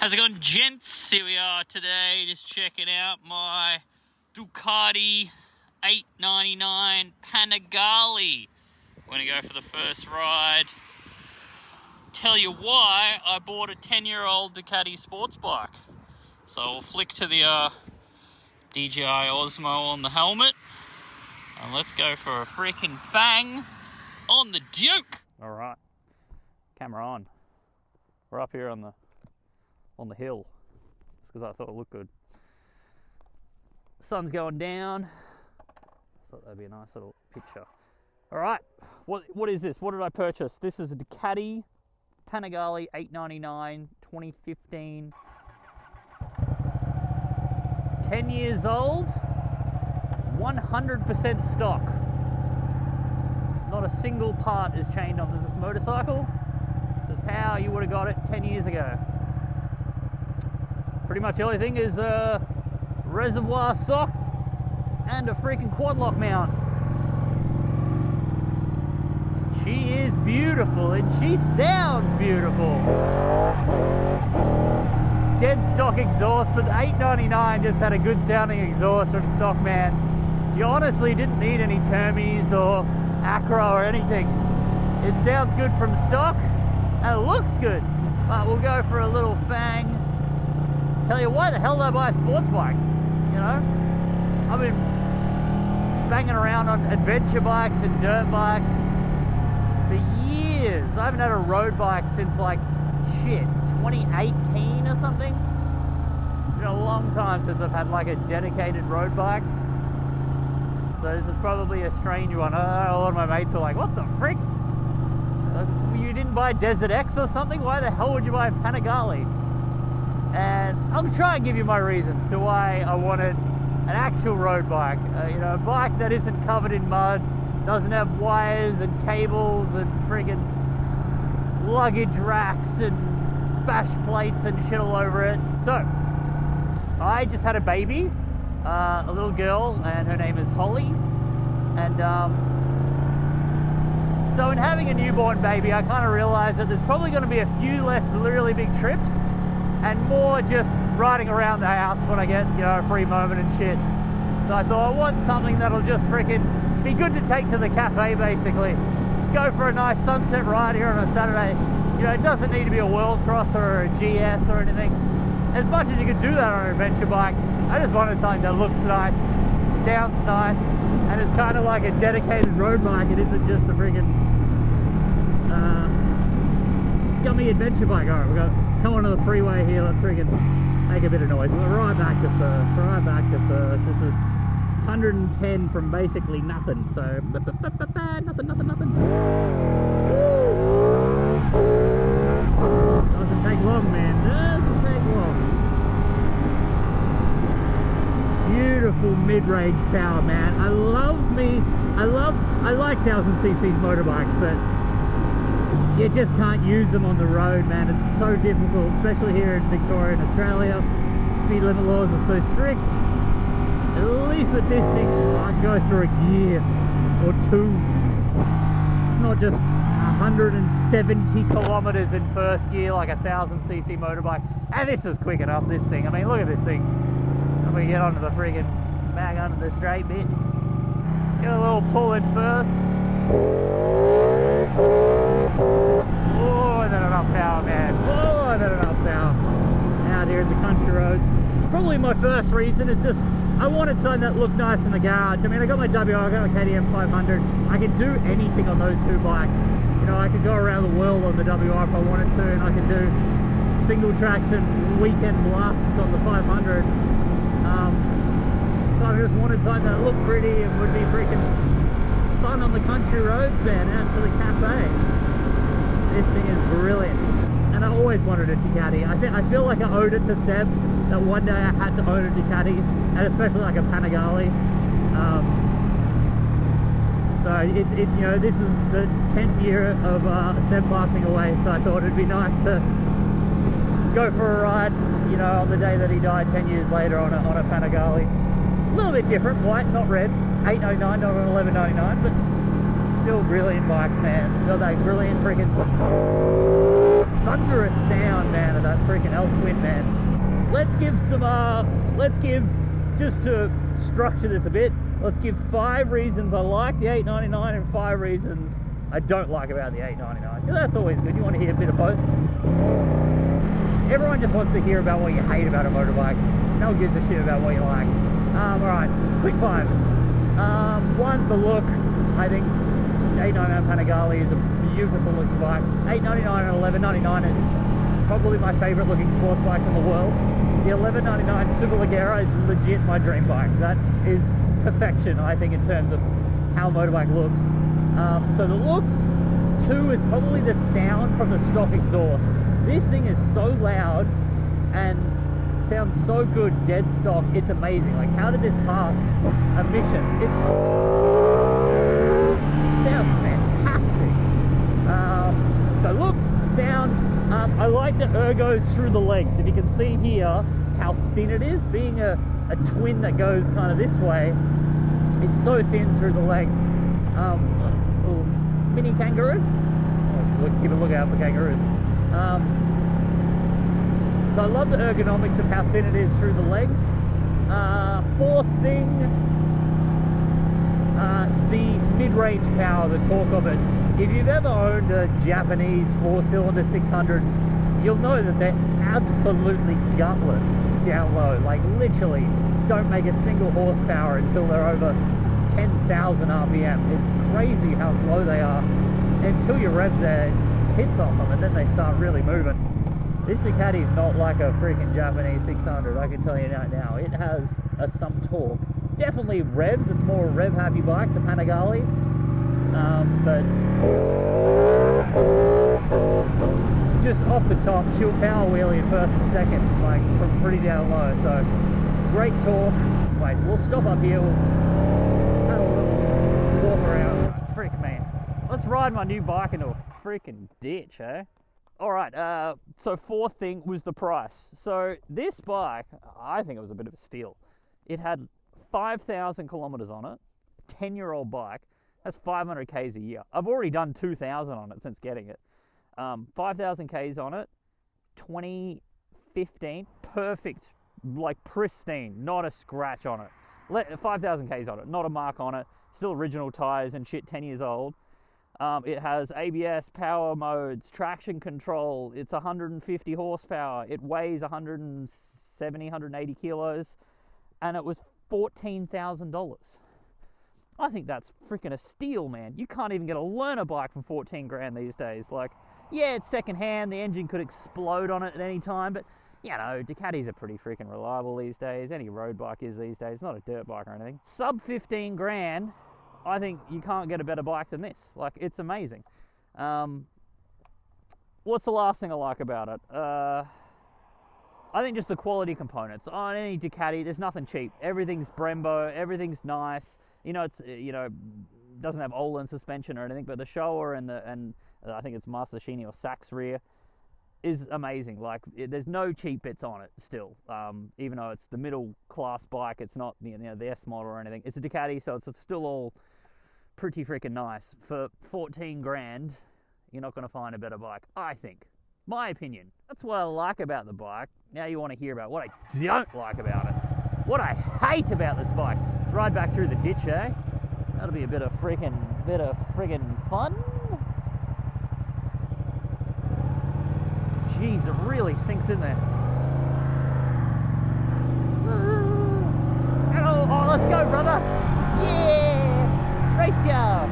How's it going, gents? Here we are today, just checking out my Ducati 899 Panigale. We're going to go for the first ride. Tell you why I bought a 10-year-old Ducati sports bike. So we'll flick to the DJI Osmo on the helmet. And let's go for a freaking fang on the Duke. All right, camera on. We're up here on the hill, just because I thought it looked good. Sun's going down. I thought that'd be a nice little picture. All right, what is this? What did I purchase? This is a Ducati Panigale 899 2015. 10 years old, 100% stock. Not a single part is chained onto this motorcycle. This is how you would have got it 10 years ago. Pretty much the only thing is a reservoir sock and a freaking quad lock mount. She is beautiful and she sounds beautiful. Dead stock exhaust, but the 899 just had a good sounding exhaust from stock, man. You honestly didn't need any Termes or Acro or anything. It sounds good from stock and it looks good. But we'll go for a little fang. Tell you why the hell did I buy a sports bike? You know, I've been banging around on adventure bikes and dirt bikes for years. I haven't had a road bike since like shit 2018 or something. It's been a long time since I've had like a dedicated road bike. So this is probably a strange one. A lot of my mates are like, what the frick? You didn't buy Desert X or something? Why the hell would you buy a Panigale? And I'll try and give you my reasons to why I wanted an actual road bike. You know, a bike that isn't covered in mud, doesn't have wires and cables and friggin' luggage racks and bash plates and shit all over it. So, I just had a baby, a little girl, and her name is Holly. And so in having a newborn baby, I kind of realized that there's probably going to be a few less really big trips and more just riding around the house when I get, you know, a free moment and shit. So I thought I want something that'll just freaking be good to take to the cafe, basically. Go for a nice sunset ride here on a Saturday. You know, it doesn't need to be a World Cross or a GS or anything. As much as you could do that on an adventure bike, I just wanted something that looks nice, sounds nice, and is kind of like a dedicated road bike. It isn't just a freaking scummy adventure bike. All right, we've got to come onto the freeway here. Let's freaking make a bit of noise. We're right back to first, right back to first. This is 110 from basically nothing. So, nothing. Doesn't take long, man. Doesn't take long. Beautiful mid-range power, man. I like 1000cc motorbikes, but you just can't use them on the road, man. It's so difficult, especially here in Victoria and Australia. Speed limit laws are so strict. At least with this thing, I can go through a gear or two. It's not just 170 kilometers in first gear like a 1000cc motorbike. And this is quick enough, this thing. I mean, look at this thing. I'm gonna get onto the friggin' back onto the straight bit. Get a little pull in first. Oh, and then enough power, man. Oh, and then enough power. Out here in the country roads. Probably my first reason is just I wanted something that looked nice in the garage. I mean, I got my WR, I got my KTM 500. I can do anything on those two bikes. You know, I could go around the world on the WR if I wanted to, and I could do single tracks and weekend blasts on the 500. So I just wanted something that looked pretty and would be freaking fun on the country roads, man, out to the cafe. This thing is brilliant. And I always wanted a Ducati. I feel like I owed it to Seb that one day I had to own a Ducati, and especially like a Panigale. So you know, this is the 10th year of Seb passing away, so I thought it'd be nice to go for a ride, you know, on the day that he died 10 years later on a Panigale. A little bit different, white, not red. 899, not an 1199, but still brilliant bikes, man. Got that brilliant freaking thunderous sound, man, of that freaking L twin, man. Let's give just to structure this a bit, let's give 5 reasons I like the 899 and 5 reasons I don't like about the 899. Because that's always good. You want to hear a bit of both. Everyone just wants to hear about what you hate about a motorbike. No one gives a shit about what you like. Alright, quick 5. 1, the look. I think the 899 Panigale is a beautiful looking bike. 899 and 1199 is probably my favourite looking sports bikes in the world. The 1199 Superleggera is legit my dream bike. That is perfection, I think, in terms of how a motorbike looks. So the looks. 2 is probably the sound from the stock exhaust. This thing is so loud and sounds so good dead stock. It's amazing. Like, how did this pass emissions? It sounds fantastic. So looks, sound. I like the ergos through the legs. If you can see here how thin it is, being a twin that goes kind of this way, it's so thin through the legs. Mini kangaroo. Keep a lookout for kangaroos. So I love the ergonomics of how thin it is through the legs. 4th thing, the mid-range power, the torque of it. If you've ever owned a Japanese 4-cylinder 600, you'll know that they're absolutely gutless down low. Like, literally don't make a single horsepower until they're over 10,000 RPM. It's crazy how slow they are until you rev their tits off them, and then they start really moving. This Ducati's not like a freaking Japanese 600, I can tell you that now. It has some torque. Definitely revs, it's more a rev happy bike, the Panigale. But just off the top, she'll power wheelie in 1st and 2nd, like from pretty down low. So great torque. Wait, we'll stop up here. We'll have a little walk around. Frick, man. Let's ride my new bike into a freaking ditch, eh? Alright, so 4th thing was the price. So this bike, I think it was a bit of a steal. It had 5,000 kilometers on it, 10-year-old bike. That's 500 Ks a year. I've already done 2,000 on it since getting it. 5,000 Ks on it, 2015, perfect, like pristine, not a scratch on it. 5,000 Ks on it, not a mark on it, still original tires and shit, 10 years old. It has ABS, power modes, traction control. It's 150 horsepower. It weighs 170, 180 kilos. And it was $14,000. I think that's freaking a steal, man. You can't even get a learner bike for 14 grand these days. Like, yeah, it's secondhand. The engine could explode on it at any time. But, you know, Ducatis are pretty freaking reliable these days. Any road bike is these days. Not a dirt bike or anything. Sub 15 grand. I think you can't get a better bike than this. Like, it's amazing. What's the last thing I like about it? I think just the quality components. On any Ducati, there's nothing cheap. Everything's Brembo, everything's nice. You know, it's, you know, doesn't have Olin suspension or anything, but the Showa and I think it's Masashini or Sachs rear is amazing. Like, there's no cheap bits on it still. Even though it's the middle class bike, it's not the S model or anything. It's a Ducati, so it's still all pretty freaking nice. For 14 grand, you're not going to find a better bike, I think. My opinion. That's what I like about the bike. Now you want to hear about what I don't like about it. What I hate about this bike. Let's ride back through the ditch, eh? That'll be a bit of friggin' fun. Jeez, it really sinks in there. Oh, let's go, brother. Yeah! Race ya!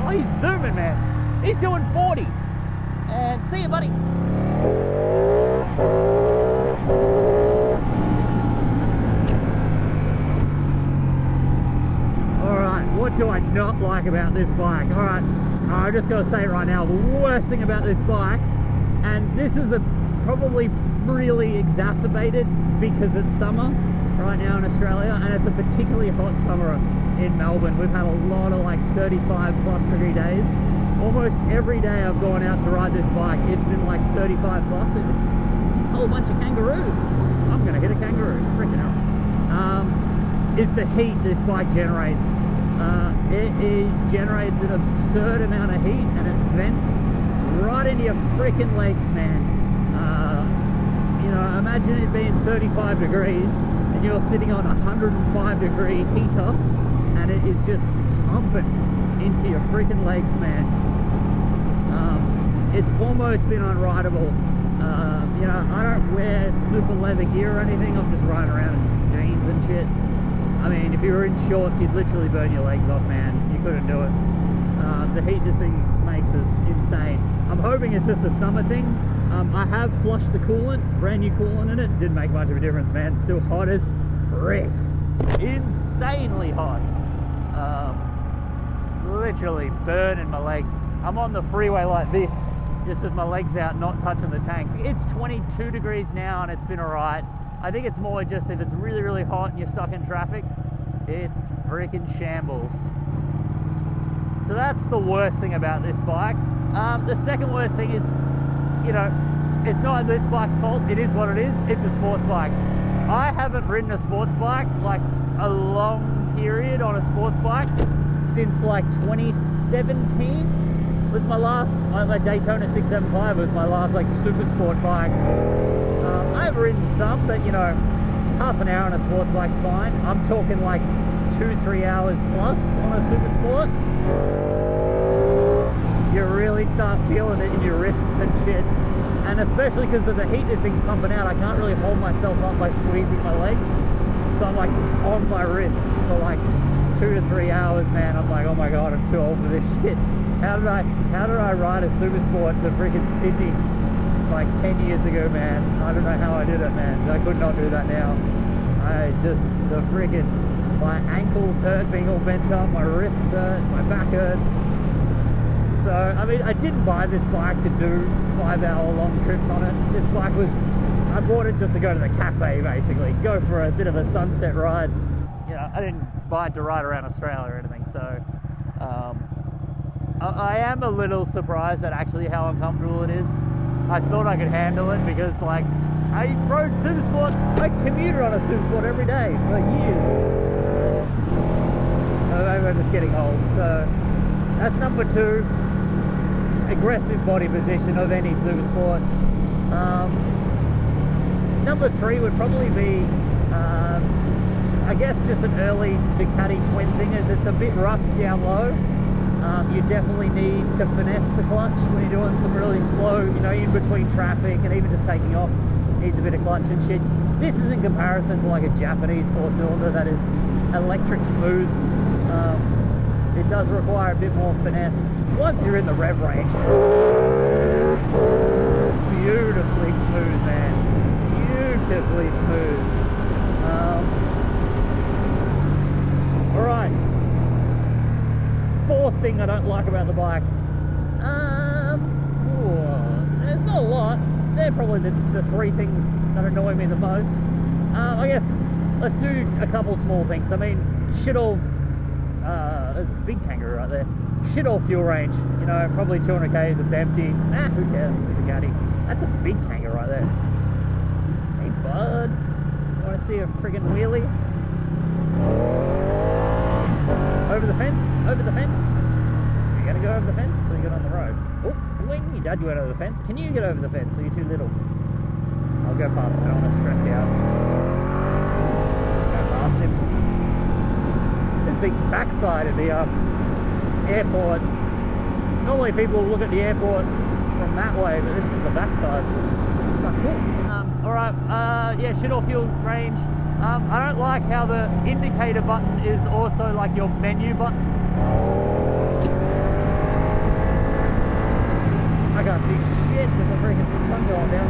Oh, he's zooming, man. He's doing 40. And see you, buddy. Alright, what do I not like about this bike? Alright, I just got to say it right now, the worst thing about this bike, and this is probably really exacerbated because it's summer right now in Australia, and it's a particularly hot summer in Melbourne. We've had a lot of like 35 plus degree days. Almost every day I've gone out to ride this bike, it's been like 35 plus. A whole bunch of kangaroos. I'm going to hit a kangaroo, freaking hell. Is the heat this bike generates. It generates an absurd amount of heat, and it vents right into your freaking legs, man. You know, imagine it being 35 degrees and you're sitting on a 105 degree heater and it is just pumping into your freaking legs, man. It's almost been unrideable. You know, I don't wear super leather gear or anything. I'm just riding around in jeans and shit. I mean, if you were in shorts, you'd literally burn your legs off, man. You couldn't do it. The heat this thing makes is insane. I'm hoping it's just a summer thing. I have flushed the coolant, brand new coolant in it. Didn't make much of a difference, man. It's still hot as frick. Insanely hot. Literally burning my legs. I'm on the freeway like this, just with my legs out, not touching the tank. It's 22 degrees now and it's been alright. I think it's more just if it's really, really hot and you're stuck in traffic, it's freaking shambles. So that's the worst thing about this bike. The second worst thing is, you know, it's not this bike's fault. It is what it is. It's a sports bike. I haven't ridden a sports bike, like a long period on a sports bike, since like 2017 was my last, my Daytona 675 was my last like super sport bike. I've ridden some, but you know, half an hour on a sports bike's fine. I'm talking like 2-3 hours plus on a super sport. You really start feeling it in your wrists and shit. And especially because of the heat this thing's pumping out, I can't really hold myself up by squeezing my legs. So I'm like on my wrists for like 2 to 3 hours, man. I'm like, oh my god, I'm too old for this shit. How did I ride a super sport to freaking Sydney like 10 years ago, man? I don't know how I did it, man. I could not do that now. The freaking, my ankles hurt being all bent up, my wrists hurt, my back hurts. So, I mean, I didn't buy this bike to do 5-hour long trips on it. This bike was, I bought it just to go to the cafe, basically. Go for a bit of a sunset ride. You know, I didn't buy it to ride around Australia or anything, so I am a little surprised at actually how uncomfortable it is. I thought I could handle it because, like, I rode super sports, I commuted on a super sport every day for years. Maybe I'm just getting old, so that's number 2. Aggressive body position of any super sport. Number 3 would probably be, I guess, just an early Ducati twin thingers. It's a bit rough down low. You definitely need to finesse the clutch when you're doing some really slow, you know, in between traffic and even just taking off. Needs a bit of clutch and shit. This is in comparison to like a Japanese 4-cylinder that is electric smooth. It does require a bit more finesse once you're in the rev range. Beautifully smooth, man. Beautifully smooth. Alright. 4th thing I don't like about the bike. There's not a lot. They're probably the 3 things that annoy me the most. I guess let's do a couple small things. I mean, shit all. There's a big kangaroo right there. Shit all fuel range. You know, probably 200 k's. It's empty. Who cares? It's a Ducati. That's a big kangaroo right there. Hey, bud. Want to see a friggin' wheelie? Over the fence. Over the fence. You gotta go over the fence, so you get on the road. Oh, bling! Your dad went over the fence. Can you get over the fence? Or are you too little? I'll go past him. I don't want to stress you out. Go past him. This is the backside of the airport. Normally people look at the airport from that way, but this is the backside. Cool. Alright, yeah, shit or fuel range. I don't like how the indicator button is also like your menu button. I can't see shit with the freaking sun going down.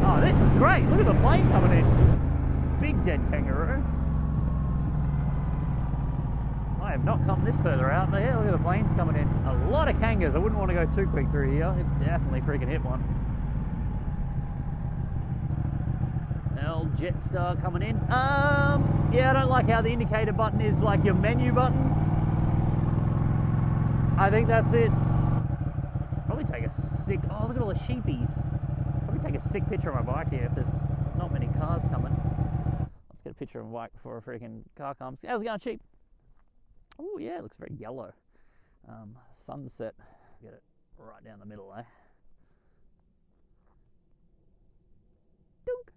Oh, this is great. Look at the plane coming in. Big dead kangaroo. I have not come this further out, but yeah, look at the planes coming in. A lot of kangaroos. I wouldn't want to go too quick through here. It definitely freaking hit one. Old Jetstar coming in. Yeah, I don't like how the indicator button is like your menu button. I think that's it. Probably take a sick. Oh, look at all the sheepies. Probably take a sick picture of my bike here if there's not many cars coming. Let's get a picture of my bike before a freaking car comes. How's it going, sheep? Oh yeah, it looks very yellow. Sunset, get it right down the middle, eh? Dunk.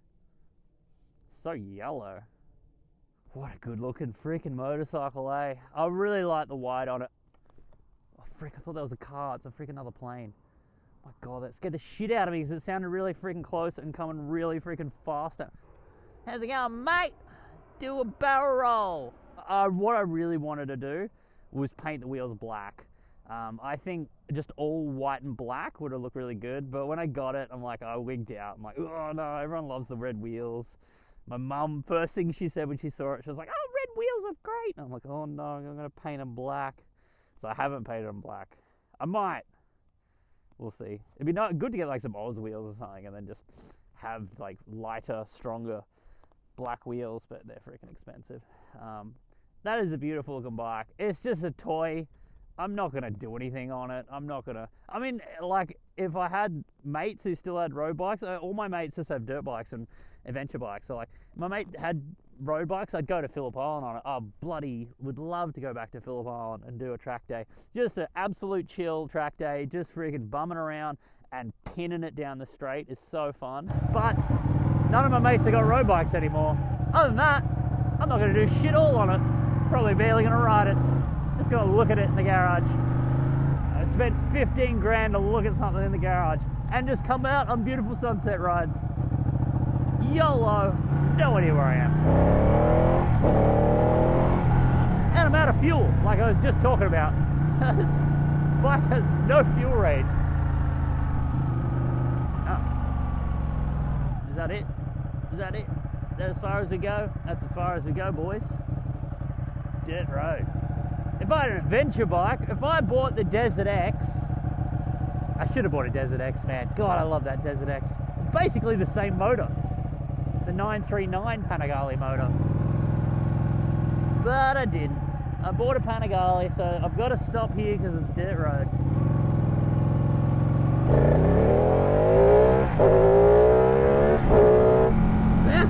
So yellow. What a good looking freaking motorcycle, eh? I really like the white on it. Oh frick, I thought that was a car. It's a freaking another plane. My god, that scared the shit out of me because it sounded really freaking close and coming really freaking faster. How's it going, mate? Do a barrel roll. What I really wanted to do was paint the wheels black. I think just all white and black would have looked really good, but when I got it, I'm like, I wigged out. I'm like, oh no, everyone loves the red wheels. My mum, first thing she said when she saw it, she was like, oh, red wheels are great. And I'm like, oh no, I'm going to paint them black. So I haven't painted them black. I might. We'll see. It'd be good to get like some Oz wheels or something and then just have like lighter, stronger black wheels, but they're freaking expensive. That is a beautiful looking bike. It's just a toy. I'm not going to do anything on it. I'm not going to... I mean, like, if I had mates who still had road bikes, all my mates just have dirt bikes and adventure bikes. So, like, my mate had road bikes, I'd go to Phillip Island on it. Oh, bloody, would love to go back to Phillip Island and do a track day. Just an absolute chill track day, just freaking bumming around and pinning it down the straight is so fun. But none of my mates have got road bikes anymore. Other than that, I'm not going to do shit all on it. Probably barely going to ride it. Just going to look at it in the garage. I spent 15 grand to look at something in the garage and just come out on beautiful sunset rides. YOLO, no idea where I am. And I'm out of fuel, like I was just talking about. This bike has no fuel range. Oh. Is that it? Is that it? Is that as far as we go? That's as far as we go, boys. Dirt road. If I had an adventure bike, if I bought the Desert X, I should have bought a Desert X, man. God, I love that Desert X. It's basically the same motor. The 939 Panigale motor. But I didn't. I bought a Panigale, so I've got to stop here because it's dirt road. Yeah,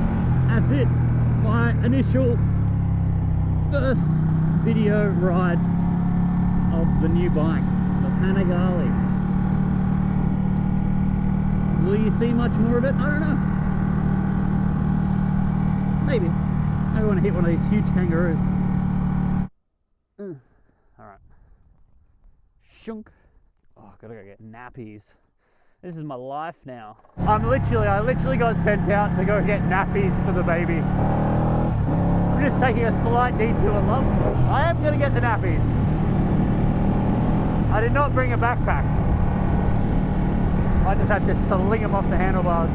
that's it. My initial first video ride of the new bike, the Panigale. Will you see much more of it? I don't know. Maybe. I want to hit one of these huge kangaroos. Alright. Shunk. Oh, I've got to go get nappies. This is my life now. I literally got sent out to go get nappies for the baby. I'm just taking a slight detour, love. I am going to get the nappies. I did not bring a backpack. I just had to sling them off the handlebars.